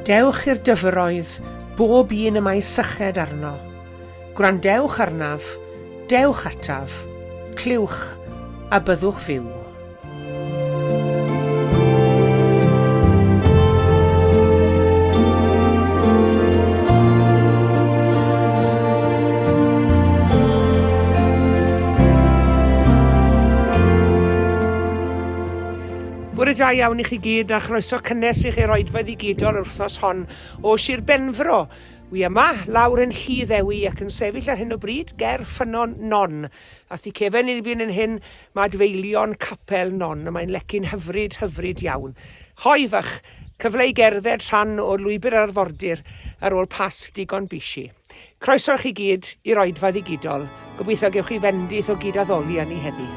Dewch i'r dyfroedd, bob un y mae syched arno. Gwrandewch arnaf, dewch ataf, clywch a byddwch fyw. Bore da iawn i chi gyd a chroeso cynnes i chi roedfa ddigidol wrthnos hon o Sir Benfro. Wi yma, lawr yn Llydddewi ac yn sefyll ar hyn o bryd ger ffynon Non. A thi cefen i fi yn hyn, mae adfeilion capel Non, a mae'n lecyn hyfryd iawn. Hoifach, cyfle i gerdded rhan o lwybr arfordir ar ôl pas digon bisi. Croeso chi gyd i roedfa ddigidol. Gobeithio gewch chi fendith o gydaddoli ni heddi.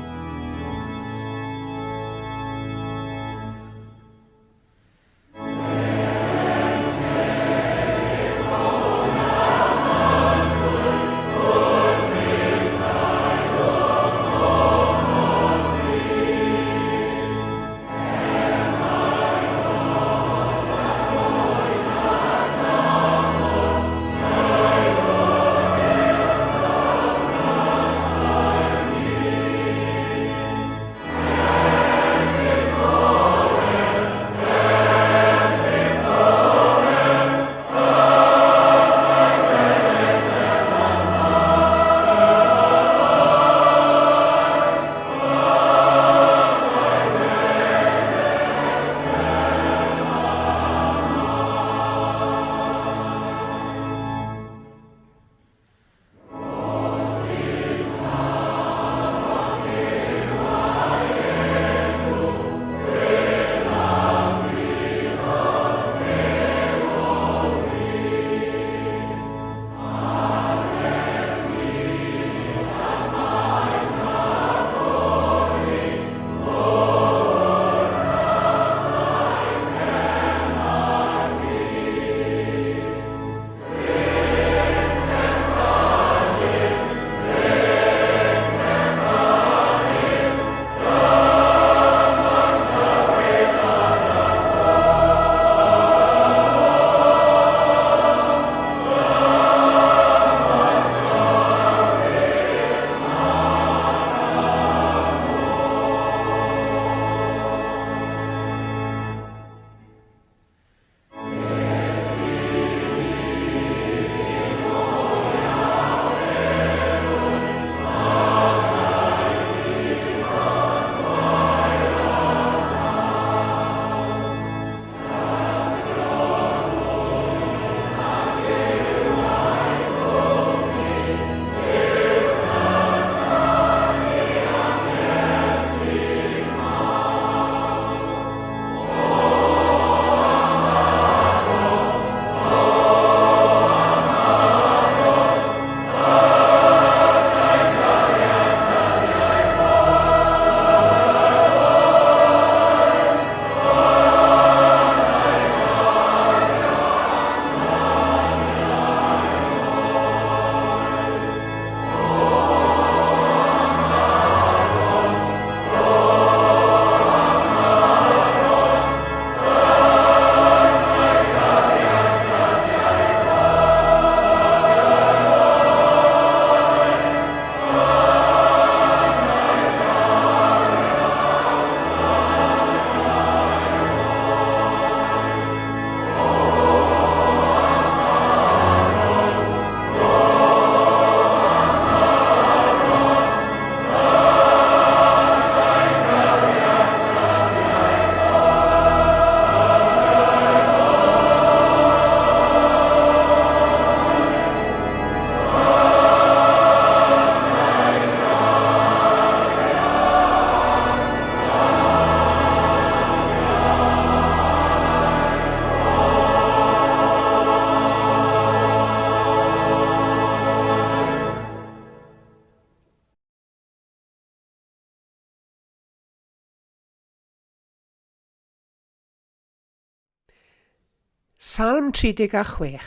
Salm 36.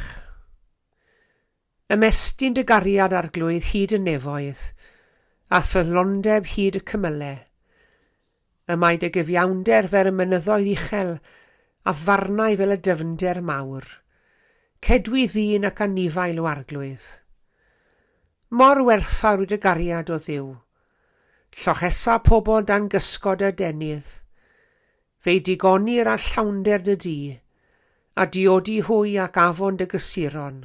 Ymestyn dy gariad arglwydd hyd y nefoedd, a thylondeb hyd y cymylau. Y mae dy gyfiawnder fer y mynyddoedd uchel, a ddarnau fel y dyfnder mawr. Cedwi ddyn ac anifail o arglwydd. Mor werthfawr dy gariad o Dduw. Llochesa pobl dan gysgod y denydd. Fe digonir a llawnder dy di, a diodi hwy ac afon dy gysuron.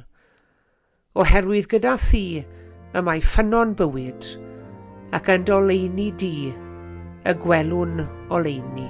Oherwydd gyda thi y mae ffynon bywyd, ac yn doleini di, y gwelwn oleini.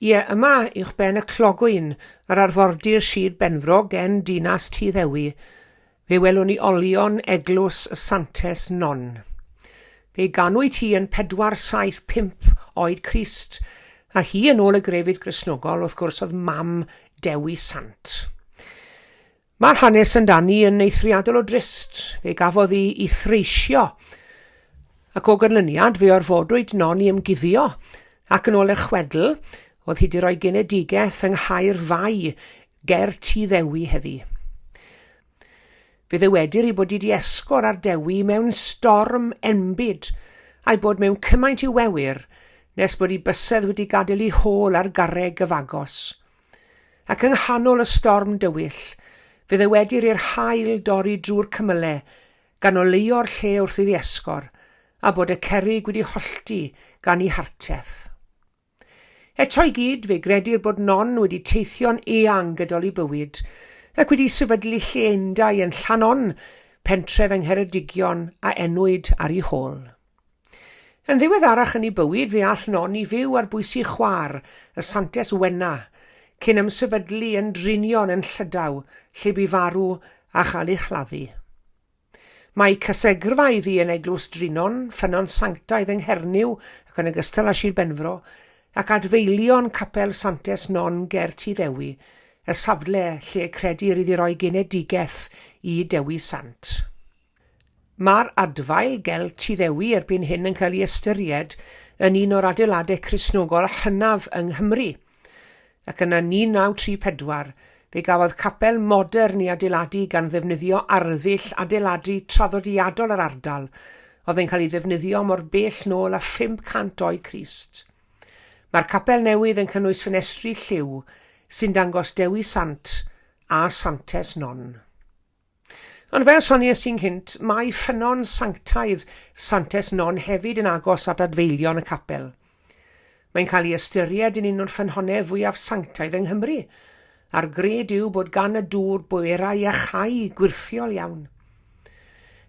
Ie, yma uwch ben y clogwyn yr arfordir Sir Benfro gen dinas Tyddewi. Fe welwn ni olion eglws y Santes Non. Fe ganwyd hi yn 475 oed Crist, a hi yn ôl y grefydd Gristnogol wrth gwrs oedd mam Dewi Sant. Mae'r hanes amdani yn eithriadol o drist. Fe gafodd hi threisio, ac o ganlyniad fe orfodwyd Non i ymguddio, ac yn ôl y chwedl, oedd hi wedi rhoi genedigaeth yng Nghaer Fai ger Tyddewi heddi. Fe ddywedir i bod hi wedi esgor ar Dewi mewn storm enbyd, a'i bod mewn cymaint i wewyr, nes bod hi bysedd wedi gadael ei hôl ar garreg gyfagos. Ac yng nghanol y storm dywyll, fe ddywedir i'r haul dorri drwy'r cymylau, gan o leio'r lle wrth iddi esgor, a bod y cerrig wedi hollti gan ei harteth. Eto i gyd fe gredir bod Non wedi teithio'n eang gydol ei bywyd ac wedi sefydlu lle undau yn Llanon, pentref yng Ngheredigion a enwyd ar ei hôl. Yn ddiweddarach yn ei bywyd fe all Non i fyw ar bwysi chwar y Santes Wenna cyn ymsefydlu yn Drinion yn Llydaw lle bu farw a chael ei chladdu. Mae cysegrfa iddi yn eglwys Drinon, ffynon sanctaidd yng Nghernyw ac yn ogystal â Sir Benfro, ac adfeilion capel Santes Non ger Tyddewi, y safle lle credir iddi roi genedigaeth i Dewi Sant. Mae'r adfail gel Tyddewi erbyn hyn yn cael ei ystyried yn un o'r adeiladau Cristnogol hynaf yng Nghymru, ac yna 1934 fe gafodd capel modern i adeiladu gan ddefnyddio arddull adeiladu traddodiadol yr ardal, oedd yn cael ei ddefnyddio mor bell nôl â 500 oed Crist. Mae'r capel newydd yn cynnwys ffenestri lliw sy'n dangos Dewi Sant a Santes Non. Ond fel soniais i'n gynt, mae ffynon sanctaidd Santes Non hefyd yn agos at adfeilion y capel. Mae'n cael ei ystyried yn un o'r ffynhonnau fwyaf sanctaidd yng Nghymru, a'r gred yw bod gan y dŵr bwerau a chai gwirthiol iawn.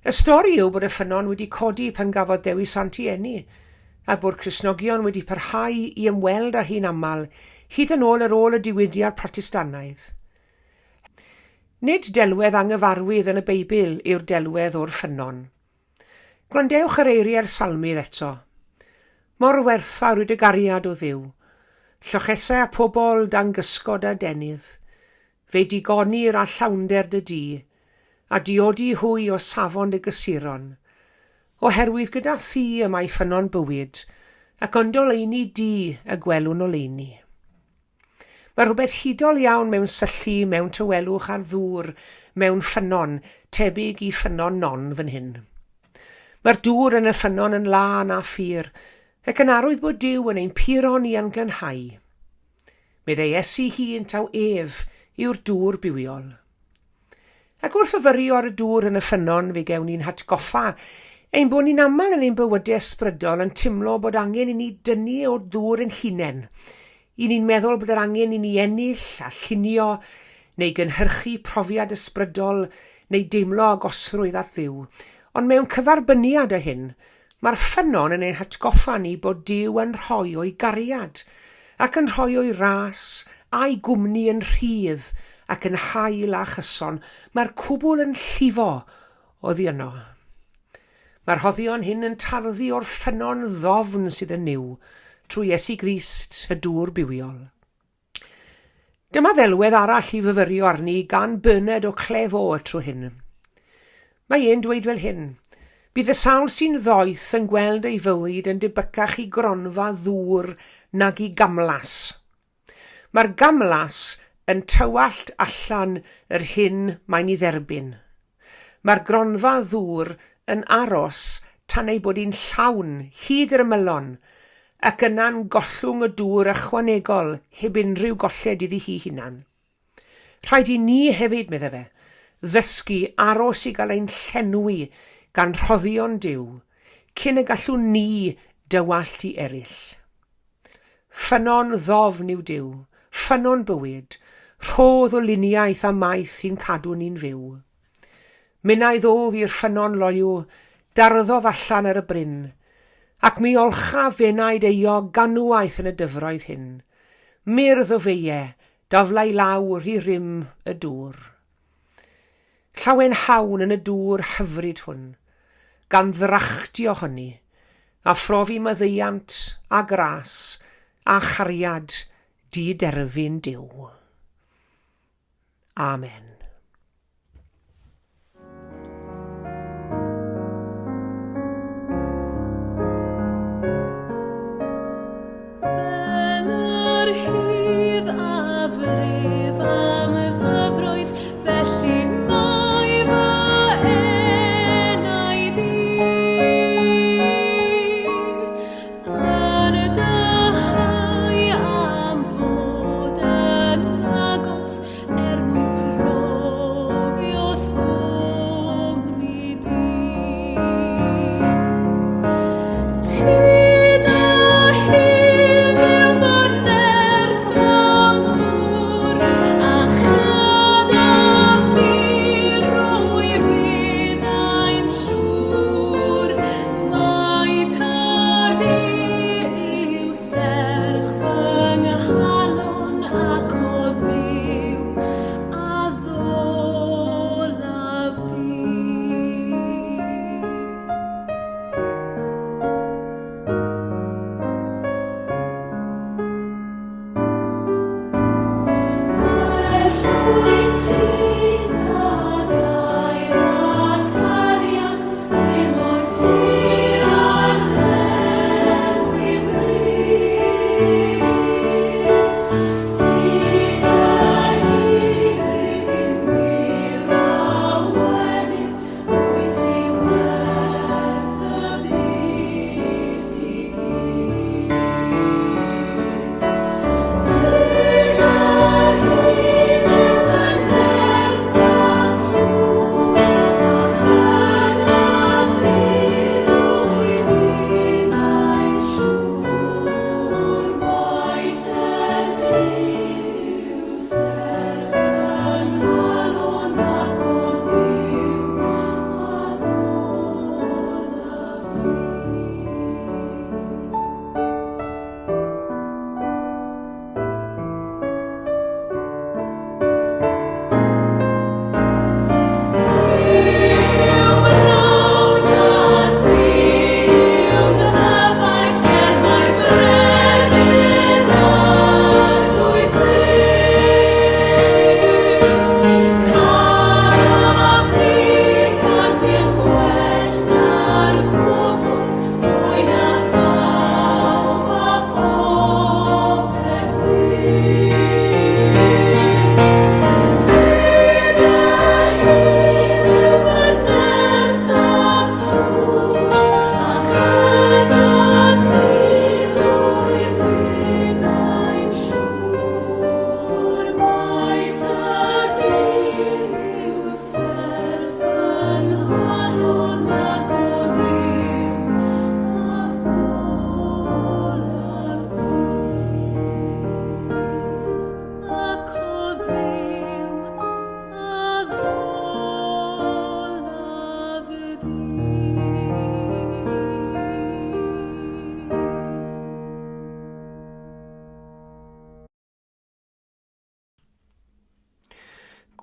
Y stori yw bod y ffynon wedi codi pan gafodd Dewi Sant ei eni, a bod Cristnogion wedi parhau i ymweld â hi'n aml hyd yn ôl ar ôl y diwydiad Protestannaidd. Nid delwedd anghyfarwydd yn y Beibl yw'r delwedd o'r ffynon. Gwrandewch yr eiriau'r salmydd eto. Mor werthfawr yw dy gariad o Dduw, llochesau a pobl dan gysgod a denydd, fe digonir a llawnder dy di, a diodi hwy o safon dy gysuron, oherwydd gyda thi y mae ffynon bywyd, ac ond oleini di y gwelwn oleini. Mae rhywbeth hudol iawn mewn syllu, mewn tywelwch ar ddŵr, mewn ffynon, tebyg i ffynon Non fan hyn. Mae'r dŵr yn y ffynon yn lan a ffyr, ac yn arwydd bod Duw yn ein puron i anglenhau. Meddai Iesu hun taw ef yw'r dŵr bywiol. Ac wrth ofyrio ar y dŵr yn y ffynon fe gewn ni'n hatgoffa ein bod ni'n aml yn ein bywydau ysbrydol yn timlo bod angen i ni dynnu o'r dŵr yn hunain. I ni'n meddwl bod yr angen i ni ennill a llunio neu gynhyrchu profiad ysbrydol neu deimlo agosrwydd at Dduw. Ond mewn cyfarbyniad â hyn, mae'r ffynon yn ein hatgoffa ni bod Duw yn rhoi o'i gariad ac yn rhoi o'i ras a'i gwmni yn rhydd ac yn hael a chyson. Mae'r cwbl yn llifo oddi yno. Mae'r hoddion hyn yn tarddu o'r ffynon ddofn sydd yn niw trwy Iesu Grist, y dŵr bywiol. Dyma ddelwedd arall i fyfyrio arni gan Bernard o Clairvaux y tro hyn. Mae e'n dweud fel hyn: bydd y sawl sy'n ddoeth yn gweld ei fywyd yn debycach i gronfa ddŵr nag i gamlas. Mae'r gamlas yn tywallt allan yr hyn mae'n ei dderbyn. Mae'r gronfa ddŵr yn aros tan ei bod hi'n llawn hyd yr ymylon, ac yna'n gollwng y dŵr ychwanegol heb unrhyw golled iddi hi hunan. Rhaid i ni hefyd, meddai fe, ddysgu aros i gael ein llenwi gan rhoddion Duw, cyn y gallwn ni dywallt i eraill. Ffynon ddofn yw Duw, ffynon bywyd, rhodd o luniaeth a maith sy'n cadw ni'n fyw. Minnau ddof i'r ffynon loiw, darddodd allan ar y bryn, ac mi olcha fenaid eog ganwaith yn y dyfroedd hyn. Myrdd o feie, daflau lawr i rym y dŵr. Llawen hawn yn y dŵr hyfryd hwn, gan ddrachti ohoni, a phrofi maddeiant a gras a chariad di-derfyn Duw. Amen. Er mwyn pro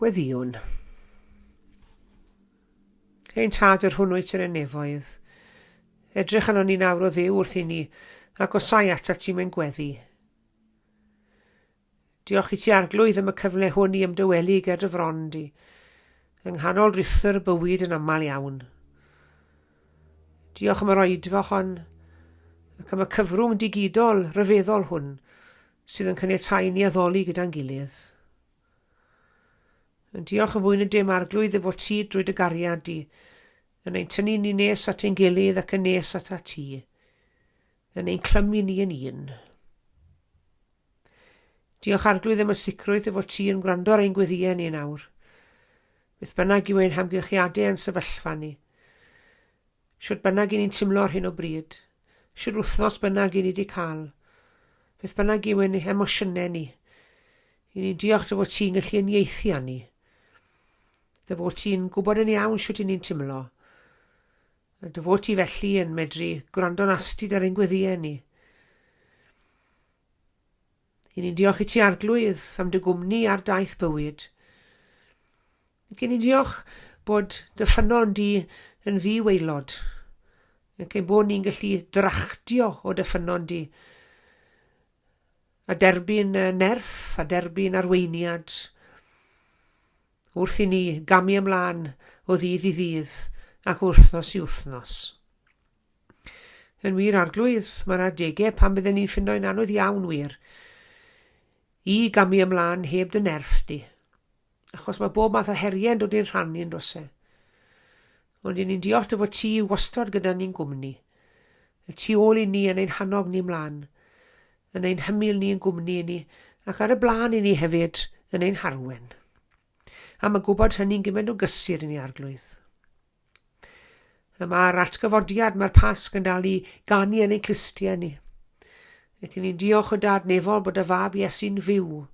Gweddiwn. Ein tad yr hwnnwyd yn y nefoedd. Edrych arno ni nawr o ddew wrth i ni, ac osau atat ti mewn gweddi. Diolch i ti arglwydd am y cyfle hwn i ymdywelu ger dy fron di, yng nghanol rithyr bywyd yn aml iawn. Diolch am yr oedfa hon, ac am y cyfrwng digidol ryfeddol hwn, sydd yn caniatáu ni addoli gyda'n gilydd. Diolch yn fwy na dim arglwydd efo ti drwy dy gariad di, yn ein tynnu ni nes at ein gilydd ac yn nes at ti, yn ein clymu ni yn un. Diolch arglwydd am y sicrwydd efo ti yn gwrando ar ein gweddiau ni nawr. Beth bynnag yw ein hamgylchiadau yn sefyllfa ni. Siwt bynnag i ni'n timlo ar hyn o bryd. Siwt wythnos bynnag i ni wedi cael. Beth bynnag yw ein emosiynau ni. I ni'n diolch dy fod ti'n gallu uniaethu â ni. Dy fod ti'n gwybod yn iawn siwt i ni'n timlo. Dy fod ti felly yn medru gwrando'n astyd ar ein gweddiau ni. I ni'n diolch i ti arglwydd am dy gwmni ar daith bywyd. Ac i ni'n diolch bod dy ffynon di yn ddi-waelod. Ac ein bod ni'n gallu drachdio o dy ffynon di. A derbyn nerth, a derbyn arweiniad. Wrth i ni gamu ymlaen o ddydd i ddydd ac wrthnos i wrthnos. Yn wir arglwydd, mae'r adegau pan bydden ni'n ffindo'n anodd iawn wir i gamu ymlaen heb dy nerth di. Achos mae bob math o heriau'n dod i'n rhannu yn dosau. Ond i ni'n diolch dy fod ti wastod gyda ni'n gwmni. Y tu ôl i ni yn ein hannog ni ymlaen, yn ein hymyl ni yn gwmni ni, ac ar y blaen i ni hefyd yn ein harwen. A mae gwybod hynny'n gymaint o gysur i ni arglwydd. Mae'r atgyfodiad mae'r Pasg yn dal i ganu yn ein clustiau ni. Ac ni'n diolch o dad nefol bod y fab Iesu'n fyw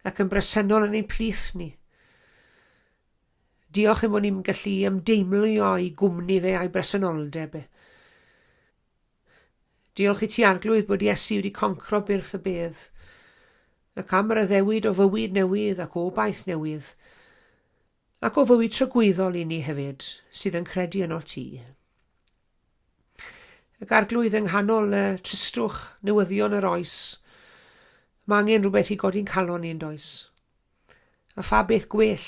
ac yn bresennol yn ein plith ni. Diolch yn bod ni'n gallu ymdeimlo i gwmni fe a'i bresenoldeb. Diolch i ti arglwydd bod Iesu wedi concro byrth y bedd, ac am yr addewid o fywyd newydd ac obaith newydd, ac o fywyd trygwyddol i ni hefyd, sydd yn credu yno ti. Ac arglwydd yng nghanol tristwch newyddion yr oes, mae angen rhywbeth i godi'n calon ni'n does. A pha beth gwell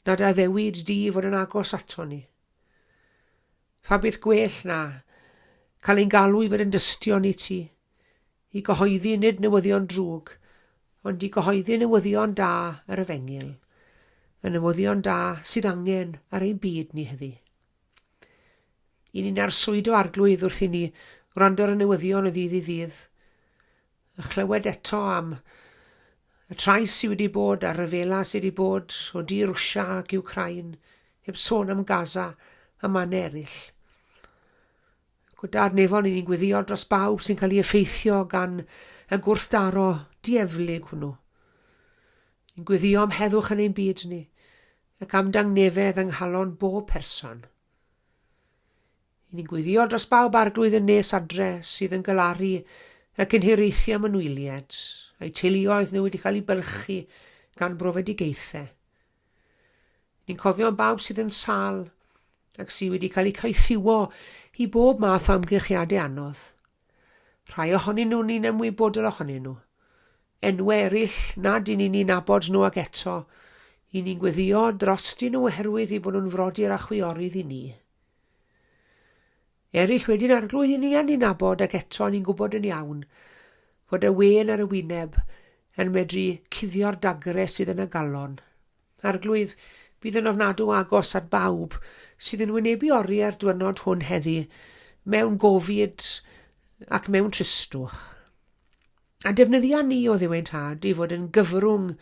nad addewid di fod yn agos ato ni. Pha beth gwell na cael ein galw i fod yn dystion i ti, i gyhoeddi nid newyddion drwg, ond i gyhoeddi newyddion da ar y fengil, y newyddion da sydd angen ar ein byd ni heddi. I ni'n arswydo arglwydd wrth i ni wrando ar y newyddion o ddydd i ddydd, a chlywed eto am y trais sydd wedi bod a'r ryfela sydd wedi bod o di Rwsia ac Wcrain, heb sôn am Gaza a mannau eraill. Dad nefol ni'n gweddio dros bawb sy'n cael ei effeithio gan y gwrthdaro dieflig hwnnw. Ni'n gweddio am heddwch yn ein byd ni, ac am dangnefedd yng nghalon bob person. Ni'n gweddio dros bawb arglwydd yn nes adre sydd yn galaru ac yn hiraethu am ynwyliad, a'i teuluoedd nhw wedi cael ei bylchu gan brofedigaethau. Ni'n cofio am bawb sydd yn sal ac sydd wedi cael ei caethiwo i bob math o amgylchiadau anodd. Rhai ohonyn nhw ni'n ymwybodol ohonyn nhw. Enwau eraill nad i ni'n nabod nhw ag eto, i ni'n gweddio drosti nhw oherwydd i bod nhw'n frodyr a chwiorydd i ni. Eraill wedyn arglwydd i ni yn ei nabod ac eto ni'n gwybod yn iawn fod y wen ar y wyneb yn medru cuddio'r dagre sydd yn y galon. Arglwydd bydd yn ofnadw agos at bawb sydd yn wynebu oriau'r diwrnod hwn heddi mewn gofid ac mewn tristwch. A defnyddia ni o ddiwedad i fod yn gyfrwng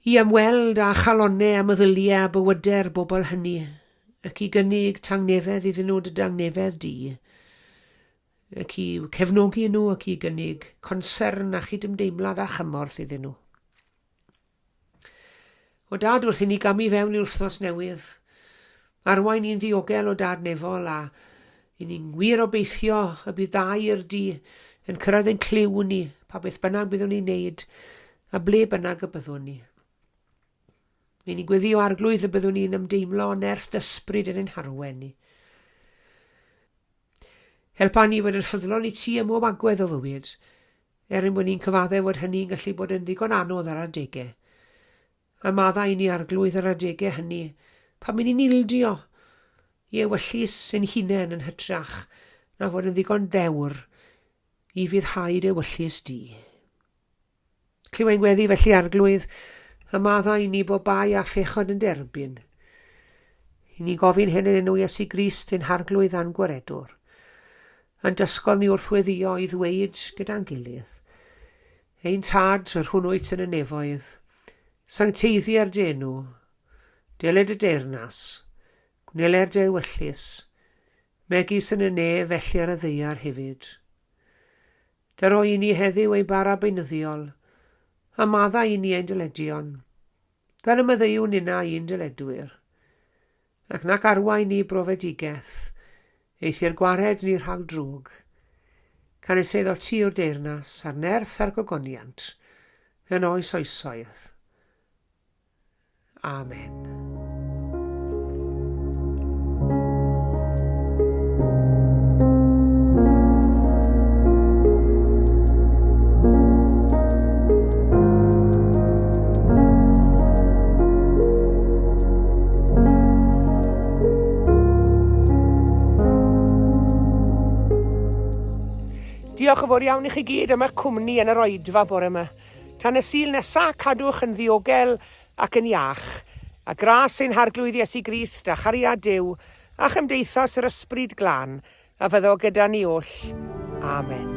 i ymweld â chalonnau a meddyliau a bywydau'r bobl hynny, ac i gynnig tangnefedd iddyn nhw dy dangnefedd di, ac i cefnogi nhw ac i gynnig concern a chydymdeimlad a chymorth iddyn nhw. O dad wrth i ni gamu fewn i'r wrthnos newydd, arwain ni'n ddiogel o dad nefol a i ni'n wir obeithio y bydd dair di yn cyrraedd yn cliw ni pa beth bynnag byddwn ni'n neud a ble bynnag y byddwn ni. Mae'n ni gweddio arglwydd y byddwn ni'n ymdeimlo nerth ysbryd yn ein harwen ni. Helpa ni fod yn ffyddlon i ti ym mob agwedd o fywyd, bod ni'n cyfaddau fod hynny'n gallu bod yn ddigon anodd ar adegau. A maddau ni arglwydd ar adegau hynny, pan mynd ni'n ildio i ewyllus ein hunain yn hytrach na fod yn ddigon dewr i fyddhau dy ewyllus di. Clywai'n gweddi felly arglwydd, a maddau ni bo bai a phechod yn derbyn. I ni gofyn hyn yn enw Iesu Grist ein harglwydd a'n gwaredwr, yn dysgol ni wrth weddio i ddweud gyda'n gilydd. Ein tad yr hwnnwyt yn y nefoedd, sancteiddiau'r denw, deled y deyrnas, gwneler dy ewyllus, megis yn y ne felly ar y ddeiar hefyd. Daro i ni heddiw ei bara beunyddiol, a maddau i ni ein dyledion, fel y myddeiwn yna i'n dyledwyr, ac nac arwain ni brofedigaeth, eithi'r gwared ni rhag drwg, can eseddo ti o'r deyrnas a'r nerth a'r gogoniant, yn oes oesoedd. Amen. Diolch yn fawr iawn i chi gyd am eich cwmni yn yr oedfa bore yma. Tan y Sul nesaf, cadwch yn ddiogel ac yn iach, a gras ein harglwydd Iesu Grist a chariad Duw, a chymdeithas yr ysbryd glân, a fyddo gyda ni oll. Amen.